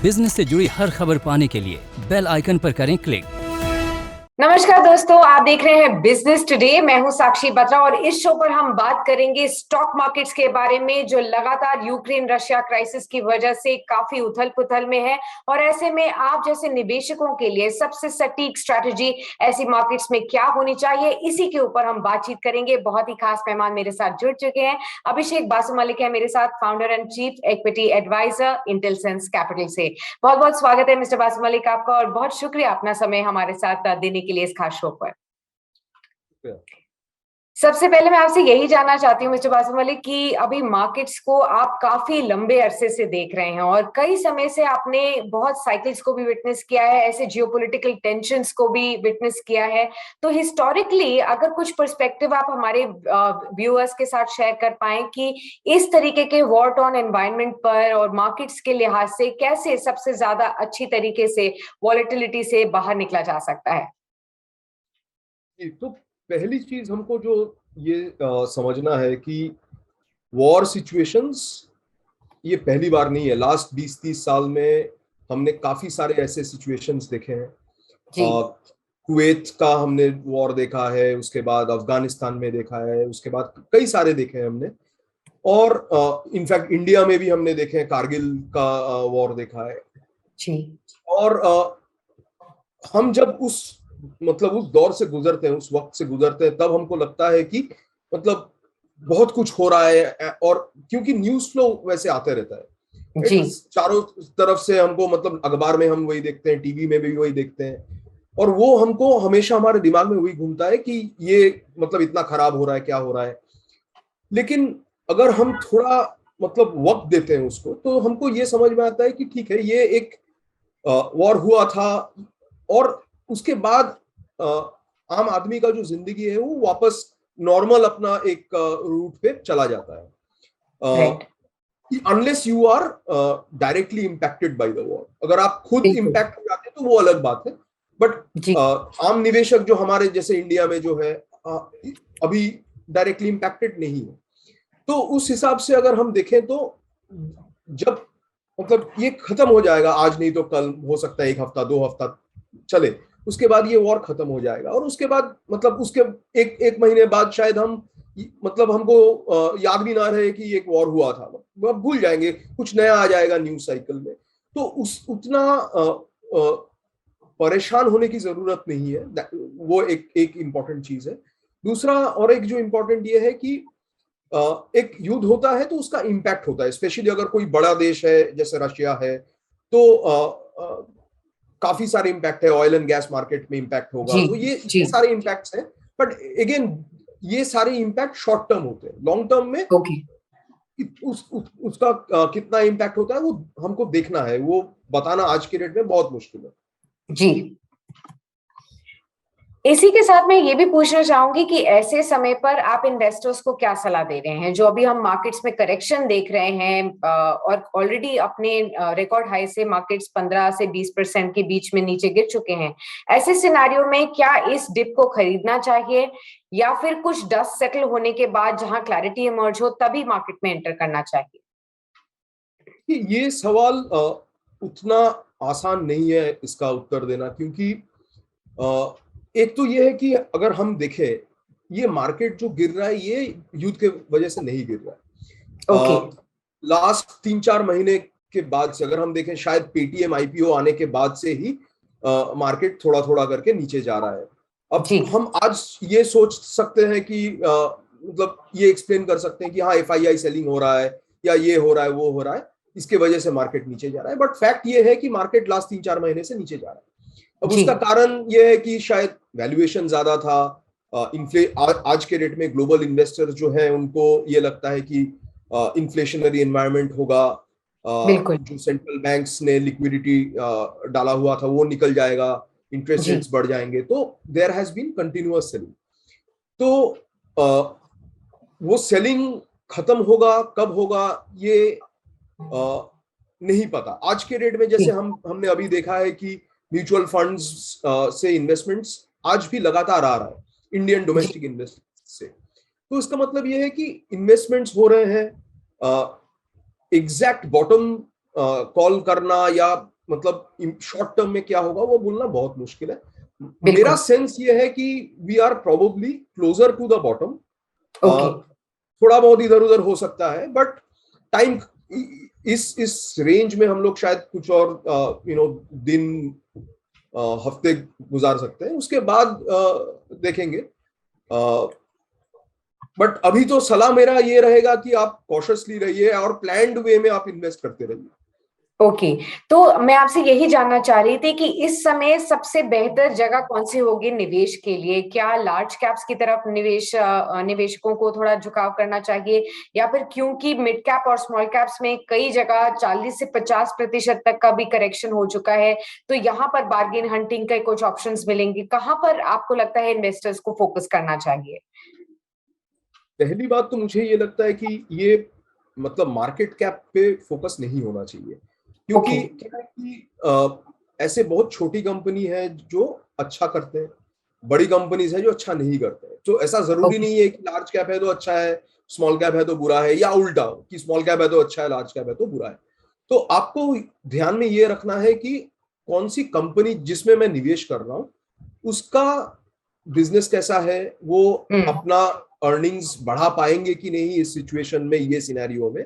Business से जुड़ी हर खबर पाने के लिए बेल आइकन पर करें क्लिक। नमस्कार दोस्तों, आप देख रहे हैं बिजनेस टुडे। मैं हूं साक्षी बत्रा और इस शो पर हम बात करेंगे स्टॉक मार्केट्स के बारे में, जो लगातार यूक्रेन रशिया क्राइसिस की वजह से काफी उथल पुथल में है। और ऐसे में आप जैसे निवेशकों के लिए सबसे सटीक स्ट्रैटेजी ऐसी मार्केट्स में क्या होनी चाहिए, इसी के ऊपर हम बातचीत करेंगे। बहुत ही खास मेहमान मेरे साथ जुड़ चुके हैं। अभिषेक बासु मलिक है मेरे साथ, founder and chief equity advisor Intellisense capital से। बहुत बहुत स्वागत है मिस्टर बासु मलिक आपका, और बहुत शुक्रिया अपना समय हमारे साथ देने के लिए इस खास शो पर। सबसे पहले मैं आपसे यही जानना चाहती हूँ मिस्टर बासु मलिक कि अभी मार्केट्स को आप काफी लंबे अरसे से देख रहे हैं और कई समय से आपने बहुत साइकिल्स को भी विटनेस किया है, ऐसे जियोपॉलिटिकल टेंशंस को भी विटनेस किया है। तो हिस्टोरिकली अगर कुछ पर्सपेक्टिव आप हमारे व्यूअर्स के साथ शेयर कर पाए कि इस तरीके के वॉर टॉर्न एनवायरनमेंट पर और मार्केट्स के लिहाज से कैसे सबसे ज्यादा अच्छी तरीके से वॉलेटिलिटी से बाहर निकला जा सकता है। तो पहली चीज हमको जो ये समझना है कि वॉर सिचुएशंस ये पहली बार नहीं है। लास्ट 20-30 साल में हमने काफी सारे ऐसे सिचुएशंस देखे हैं। कुवैत का हमने वॉर देखा है, उसके बाद अफगानिस्तान में देखा है, उसके बाद कई सारे देखे हैं हमने। और इनफैक्ट इंडिया में भी हमने देखे हैं, कारगिल का वॉर देखा है जी। और हम जब उस दौर से गुजरते हैं, उस वक्त से गुजरते हैं, तब हमको लगता है कि बहुत कुछ हो रहा है। और क्योंकि न्यूज़ फ्लो वैसे आते रहता है जी। चारों तरफ से हमको अखबार में हम वही देखते हैं, टीवी में भी वही देखते हैं, और वो हमको हमेशा हमारे दिमाग में वही घूमता है कि ये इतना खराब हो रहा है, क्या हो रहा है। लेकिन अगर हम थोड़ा वक्त देते हैं उसको, तो हमको ये समझ में आता है कि ठीक है, ये एक वॉर हुआ था और उसके बाद आम आदमी का जो जिंदगी है वो वापस नॉर्मल अपना एक रूट पे चला जाता है। Unless you are directly impacted by the war. अगर आप खुद इम्पैक्ट हो जाते हैं तो वो अलग बात है। बट आम निवेशक जो हमारे जैसे इंडिया में जो है अभी डायरेक्टली इम्पैक्टेड नहीं है। तो उस हिसाब से अगर हम देखें तो जब ये खत्म हो जाएगा, आज नहीं तो कल, हो सकता है 1 हफ्ता 2 हफ्ता चले, उसके बाद ये वॉर खत्म हो जाएगा। और उसके बाद उसके एक महीने बाद शायद हम हमको याद भी ना रहे कि एक वॉर हुआ था, भूल जाएंगे, कुछ नया आ जाएगा न्यूज साइकिल में। तो उतना परेशान होने की जरूरत नहीं है। वो एक इम्पॉर्टेंट चीज है। दूसरा और एक जो इम्पोर्टेंट ये है कि एक युद्ध होता है तो उसका इम्पैक्ट होता है, स्पेशली अगर कोई बड़ा देश है जैसे रशिया है, तो काफी सारे इम्पैक्ट है। ऑयल एंड गैस मार्केट में इम्पैक्ट होगा, तो ये सारे इम्पैक्ट्स हैं। बट अगेन ये सारे इम्पैक्ट शॉर्ट टर्म होते हैं। लॉन्ग टर्म में उसका कितना इम्पैक्ट होता है वो हमको देखना है, वो बताना आज के डेट में बहुत मुश्किल है जी। इसी के साथ मैं ये भी पूछना चाहूंगी कि ऐसे समय पर आप इन्वेस्टर्स को क्या सलाह दे रहे हैं, जो अभी हम मार्केट्स में करेक्शन देख रहे हैं और ऑलरेडी अपने रिकॉर्ड हाई से मार्केट्स 15 से 20% के बीच में नीचे गिर चुके हैं। ऐसे सिनेरियो में क्या इस डिप को खरीदना चाहिए या फिर कुछ डस्ट सेटल होने के बाद जहां क्लैरिटी इमर्ज हो तभी मार्केट में एंटर करना चाहिए? ये सवाल उतना आसान नहीं है इसका उत्तर देना, क्योंकि एक तो ये है कि अगर हम देखें, ये मार्केट जो गिर रहा है ये युद्ध के वजह से नहीं गिर रहा है। लास्ट 3-4 महीने के बाद से अगर हम देखें, शायद पेटीएम आईपीओ आने के बाद से ही मार्केट थोड़ा थोड़ा करके नीचे जा रहा है। अब हम आज ये सोच सकते हैं कि ये एक्सप्लेन कर सकते हैं कि हाँ, एफआईआई सेलिंग हो रहा है या ये हो रहा है वो हो रहा है, इसके वजह से मार्केट नीचे जा रहा है। बट फैक्ट ये है कि मार्केट लास्ट 3-4 महीने से नीचे जा रहा है। अब उसका कारण यह है कि शायद वैल्यूएशन ज्यादा था। आज के डेट में ग्लोबल इन्वेस्टर्स जो हैं उनको ये लगता है कि इन्फ्लेशनरी एनवायरनमेंट होगा, जो सेंट्रल बैंक्स ने लिक्विडिटी डाला हुआ था वो निकल जाएगा, इंटरेस्ट रेट्स बढ़ जाएंगे। तो there has been continuous selling. तो वो सेलिंग खत्म होगा कब होगा ये नहीं पता। आज के डेट में जैसे हमने अभी देखा है कि म्यूचुअल फंड्स से इन्वेस्टमेंट्स आज भी लगातार आ रहा है, इंडियन डोमेस्टिक इन्वेस्टमेंट्स से। तो इसका मतलब यह है कि इन्वेस्टमेंट्स हो रहे हैं। एग्जैक्ट बॉटम कॉल करना या मतलब शॉर्ट टर्म में क्या होगा वो बोलना बहुत मुश्किल है। बिल्कुल। मेरा सेंस ये है कि we are probably closer to the bottom. Okay. थोड़ा बहुत इधर उधर हो सकता है, बट टाइम इस रेंज में हम लोग शायद कुछ और दिन हफ्ते गुजार सकते हैं, उसके बाद देखेंगे। बट अभी तो सलाह मेरा ये रहेगा कि आप कॉशियसली रहिए और प्लान्ड वे में आप इन्वेस्ट करते रहिए। ओके, तो मैं आपसे यही जानना चाह रही थी कि इस समय सबसे बेहतर जगह कौन सी होगी निवेश के लिए? क्या लार्ज कैप्स की तरफ निवेशकों को थोड़ा झुकाव करना चाहिए, या फिर क्योंकि मिड कैप और स्मॉल कैप्स में कई जगह 40 से 50% तक का भी करेक्शन हो चुका है, तो यहाँ पर बार्गेन हंटिंग के कुछ ऑप्शंस मिलेंगे? कहाँ पर आपको लगता है इन्वेस्टर्स को फोकस करना चाहिए? पहली बात तो मुझे ये लगता है कि ये मतलब मार्केट कैप पे फोकस नहीं होना चाहिए, क्योंकि क्या है कि ऐसे बहुत छोटी कंपनी है जो अच्छा करते हैं, बड़ी कंपनीज है जो अच्छा नहीं करते हैं। तो ऐसा जरूरी नहीं है कि लार्ज कैप है तो अच्छा है, स्मॉल कैप है तो बुरा है, या उल्टा कि स्मॉल कैप है तो अच्छा है, लार्ज कैप है तो बुरा है। तो आपको ध्यान में ये रखना है कि कौन सी कंपनी जिसमें मैं निवेश कर रहा हूं उसका बिजनेस कैसा है, वो अपना अर्निंग्स बढ़ा पाएंगे कि नहीं इस सिचुएशन में, ये सिनेरियो में,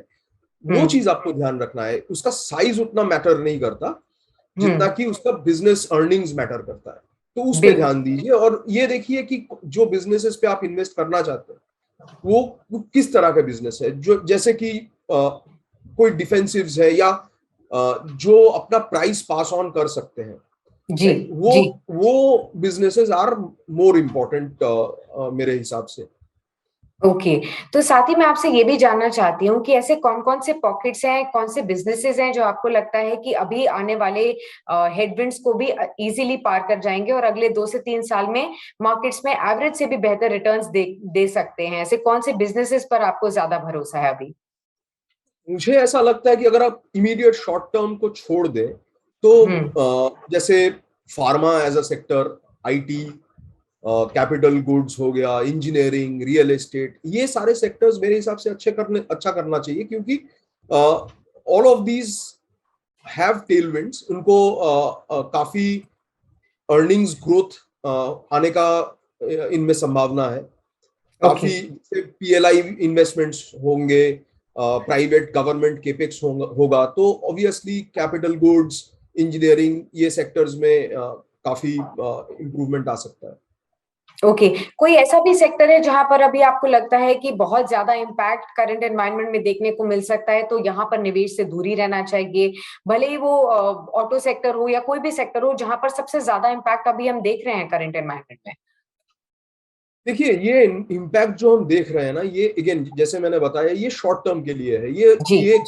वो चीज आपको ध्यान रखना है। उसका साइज उतना मैटर नहीं करता जितना कि उसका बिजनेस अर्निंग्स मैटर करता है। तो उस पे ध्यान दीजिए और ये देखिए कि जो बिजनेसेस पे आप इन्वेस्ट करना चाहते हैं वो किस तरह का बिजनेस है, जो जैसे कि कोई डिफेंसिव्स है या जो अपना प्राइस पास ऑन कर सकते हैं, जी, वो बिजनेसेस आर मोर इम्पोर्टेंट मेरे हिसाब से। ओके, तो साथ ही मैं आपसे ये भी जानना चाहती हूँ कि ऐसे कौन कौन से पॉकेट्स हैं, कौन से बिजनेसेस हैं जो आपको लगता है कि अभी आने वाले हेडविंड्स को भी इजीली पार कर जाएंगे और अगले 2 से 3 साल में मार्केट्स में एवरेज से भी बेहतर रिटर्न्स दे सकते हैं? ऐसे कौन से बिजनेसेस पर आपको ज्यादा भरोसा है अभी? मुझे ऐसा लगता है कि अगर आप इमीडिएट शॉर्ट टर्म को छोड़ दें तो जैसे pharma as a sector, IT, capital goods हो गया, इंजीनियरिंग, रियल एस्टेट, ये सारे सेक्टर्स मेरे हिसाब से अच्छा करना चाहिए, क्योंकि all of these have tailwinds. उनको काफी अर्निंग्स ग्रोथ आने का इनमें संभावना है। काफी पीएलआई इन्वेस्टमेंट्स होंगे, प्राइवेट गवर्नमेंट केपेक्स होगा, तो ऑब्वियसली कैपिटल गुड्स, इंजीनियरिंग, ये सेक्टर्स में काफी इंप्रूवमेंट आ सकता है। ओके, कोई ऐसा भी सेक्टर है जहां पर अभी आपको लगता है कि बहुत ज्यादा इम्पैक्ट करंट एनवायरनमेंट में देखने को मिल सकता है, तो यहाँ पर निवेश से दूरी रहना चाहिए, भले ही वो ऑटो सेक्टर हो या कोई भी सेक्टर हो जहां पर सबसे ज्यादा इम्पैक्ट अभी हम देख रहे हैं करंट एनवायरनमेंट में? देखिए, ये इम्पैक्ट जो हम देख रहे हैं ना, ये अगेन जैसे मैंने बताया, ये शॉर्ट टर्म के लिए है। ये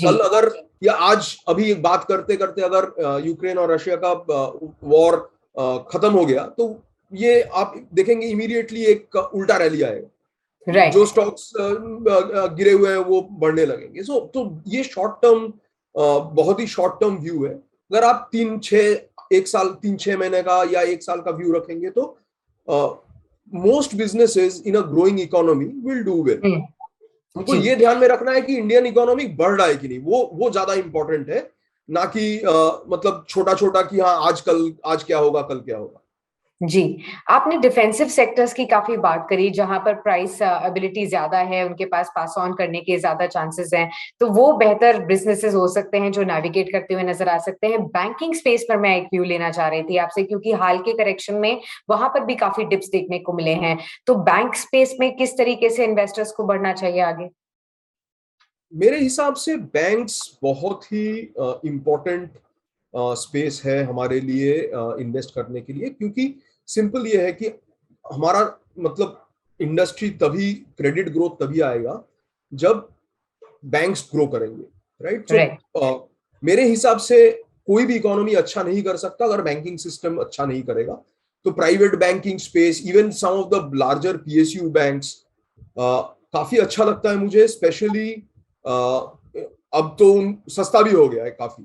कल अगर या आज अभी एक बात करते करते अगर यूक्रेन और रशिया का वॉर खत्म हो गया, तो ये आप देखेंगे इमीडिएटली एक उल्टा रैली आएगा। जो स्टॉक्स गिरे हुए हैं वो बढ़ने लगेंगे। तो ये शॉर्ट टर्म, बहुत ही शॉर्ट टर्म व्यू है। अगर आप 3-6 महीने का या 1 साल का व्यू रखेंगे तो most businesses in a growing economy will do well। हमको ये ध्यान में रखना है कि इंडियन इकोनॉमी बढ़ रहा है कि नहीं, वो ज्यादा इंपॉर्टेंट है, ना कि मतलब छोटा छोटा कि हाँ आज क्या होगा, कल क्या होगा। जी, आपने डिफेंसिव सेक्टर्स की काफी बात करी जहां पर प्राइस एबिलिटी ज्यादा है, उनके पास पास ऑन करने के ज्यादा चांसेस हैं, तो वो बेहतर बिजनेसेस हो सकते हैं जो नेविगेट करते हुए नजर आ सकते हैं। बैंकिंग स्पेस पर मैं एक व्यू लेना चाह रही थी आपसे, क्योंकि हाल के करेक्शन में वहां पर भी काफी डिप्स देखने को मिले हैं, तो बैंक स्पेस में किस तरीके से इन्वेस्टर्स को बढ़ना चाहिए आगे? मेरे हिसाब से बैंक्स बहुत ही इम्पोर्टेंट स्पेस है हमारे लिए इन्वेस्ट करने के लिए, क्योंकि सिंपल ये है कि हमारा मतलब इंडस्ट्री तभी, क्रेडिट ग्रोथ तभी आएगा जब बैंक्स ग्रो करेंगे, राइट? तो मेरे हिसाब से कोई भी इकोनॉमी अच्छा नहीं कर सकता अगर बैंकिंग सिस्टम अच्छा नहीं करेगा। तो private banking space, even some of the larger PSU banks, काफी अच्छा लगता है मुझे, स्पेशली अब तो सस्ता भी हो गया है काफी।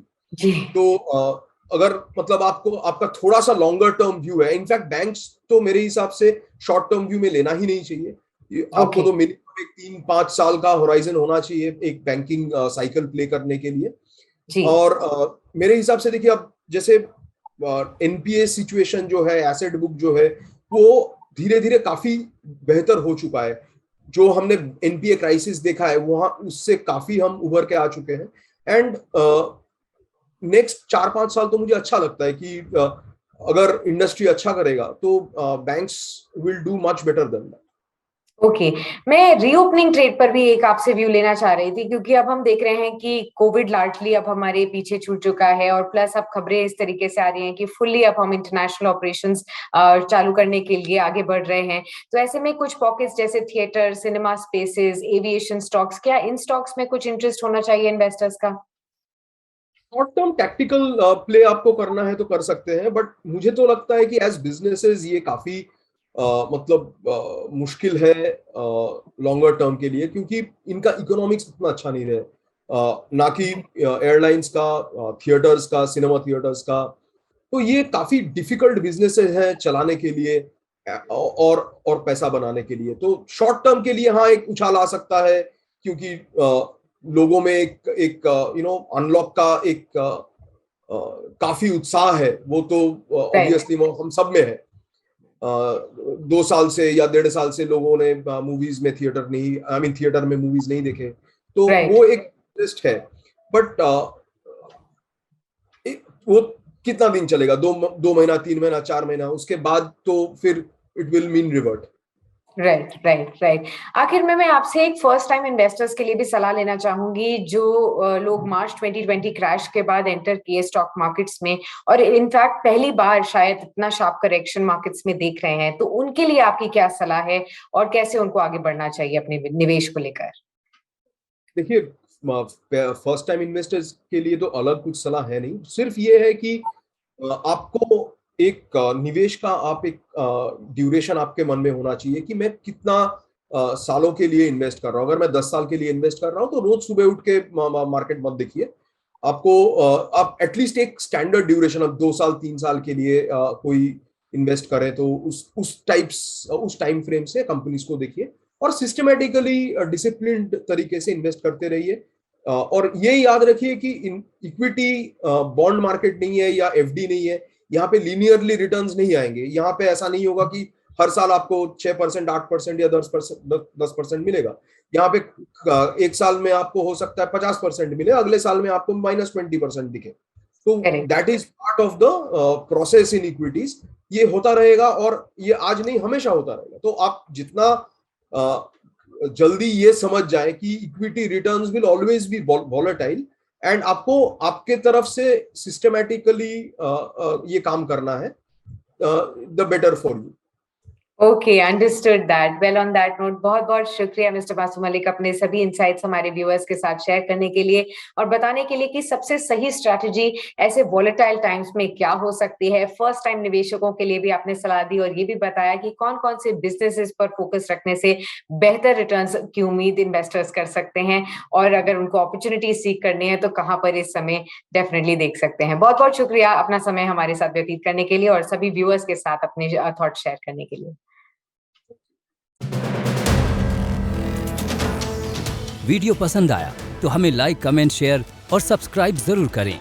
तो अगर मतलब आपका थोड़ा सा लॉन्गर टर्म व्यू है, इनफैक्ट बैंक्स तो मेरे हिसाब से शॉर्ट टर्म व्यू में लेना ही नहीं चाहिए। आपको तो मिनिमम 3-5 साल का होराइजन होना चाहिए एक बैंकिंग साइकिल प्ले करने के लिए। और मेरे हिसाब से देखिए, अब जैसे एनपीए सिचुएशन जो है, एसेट बुक जो है, वो धीरे धीरे काफी बेहतर हो चुका है। जो हमने एनपीए क्राइसिस देखा है वहां उससे काफी हम उभर के आ चुके हैं। एंड नेक्स्ट 4-5 साल तो मुझे अच्छा लगता है कि अगर इंडस्ट्री अच्छा करेगा तो banks will do much better than that. Okay, मैं रीओपनिंग ट्रेड पर भी एक आपसे व्यू लेना चाह रही थी, क्योंकि अब हम देख रहे हैं कि कोविड लार्जली अब हमारे पीछे छूट चुका है और प्लस अब खबरें इस तरीके से आ रही हैं कि फुल्ली अब हम इंटरनेशनल ऑपरेशंस चालू करने के लिए आगे बढ़ रहे हैं। तो ऐसे में कुछ पॉकेट्स जैसे theatre, cinema spaces, aviation stocks, क्या इन स्टॉक्स में कुछ इंटरेस्ट होना चाहिए इन्वेस्टर्स का? शॉर्ट टर्म टैक्टिकल प्ले आपको करना है तो कर सकते हैं, बट मुझे तो लगता है कि एज बिजनेसेस ये काफी मुश्किल है लॉन्गर टर्म के लिए, क्योंकि इनका इकोनॉमिक्स उतना अच्छा नहीं है, ना कि एयरलाइंस का, थिएटर्स का, सिनेमा थिएटर्स का। तो ये काफी डिफिकल्ट बिजनेसेस हैं चलाने के लिए और पैसा बनाने के लिए। तो शॉर्ट टर्म के लिए हाँ एक उछाल आ सकता है, क्योंकि लोगों में एक अनलॉक का एक काफी उत्साह है, वो तो ऑब्वियसली हम सब में है। 2 साल से या 1.5 साल से लोगों ने मूवीज में थिएटर में मूवीज नहीं देखे, तो वो एक इंटरेस्ट है। बट वो कितना दिन चलेगा? 2 महीना, 3 महीना, 4 महीना, उसके बाद तो फिर it will mean revert. Right. आखिर में मैं आपसे एक फर्स्ट टाइम इन्वेस्टर्स के लिए भी सलाह लेना चाहूंगी, जो लोग मार्च 2020 क्रैश के बाद एंटर किए स्टॉक मार्केट्स में और इनफैक्ट पहली बार शायद इतना शार्प करेक्शन मार्केट्स में देख रहे हैं, तो उनके लिए आपकी क्या सलाह है और कैसे उनको आगे बढ़ना चाहिए अपने निवेश को लेकर? देखिए, फर्स्ट टाइम इन्वेस्टर्स के लिए तो अलग कुछ सलाह है नहीं, सिर्फ ये है कि आपको एक निवेश का एक ड्यूरेशन आपके मन में होना चाहिए कि मैं कितना सालों के लिए इन्वेस्ट कर रहा हूँ। अगर मैं 10 साल के लिए इन्वेस्ट कर रहा हूँ तो रोज सुबह उठ के मार्केट मत देखिए। आपको आप एटलीस्ट एक स्टैंडर्ड ड्यूरेशन, अब 2 साल 3 साल के लिए कोई इन्वेस्ट करें तो उस टाइम फ्रेम से कंपनीज को देखिए और सिस्टमेटिकली डिसिप्लिन्ड तरीके से इन्वेस्ट करते रहिए। और ये याद रखिए कि इक्विटी बॉन्ड मार्केट नहीं है या एफडी नहीं है, यहाँ पे लीनियरली रिटर्न्स नहीं आएंगे। यहाँ पे ऐसा नहीं होगा कि हर साल आपको 6%, 8% या 10% मिलेगा। यहाँ पे एक साल में आपको हो सकता है 50% मिले, अगले साल में आपको -20% दिखे। तो that is part of the process in equities. ये होता रहेगा और ये आज नहीं हमेशा होता रहेगा। तो आप जितना जल्दी ये समझ जाए कि equity returns will always be volatile and आपको आपके तरफ से सिस्टमैटिकली ये काम करना है, the better for you. Okay, understood that. Well, on that note, बहुत बहुत शुक्रिया मिस्टर बासु मलिक अपने सभी इनसाइट्स हमारे व्यूअर्स के साथ शेयर करने के लिए और बताने के लिए कि सबसे सही स्ट्रैटेजी ऐसे वॉलेटाइल टाइम्स में क्या हो सकती है। फर्स्ट टाइम निवेशकों के लिए भी आपने सलाह दी और ये भी बताया कि कौन कौन से बिजनेसेस पर फोकस रखने से बेहतर रिटर्न्स की उम्मीद इन्वेस्टर्स कर सकते हैं और अगर उनको अपॉर्चुनिटी सीख करनी है तो कहाँ पर इस समय डेफिनेटली देख सकते हैं। बहुत बहुत शुक्रिया अपना समय हमारे साथ व्यतीत करने के लिए और सभी व्यूअर्स के साथ अपने थॉट शेयर करने के लिए। वीडियो पसंद आया तो हमें लाइक, कमेंट, शेयर और सब्सक्राइब जरूर करें।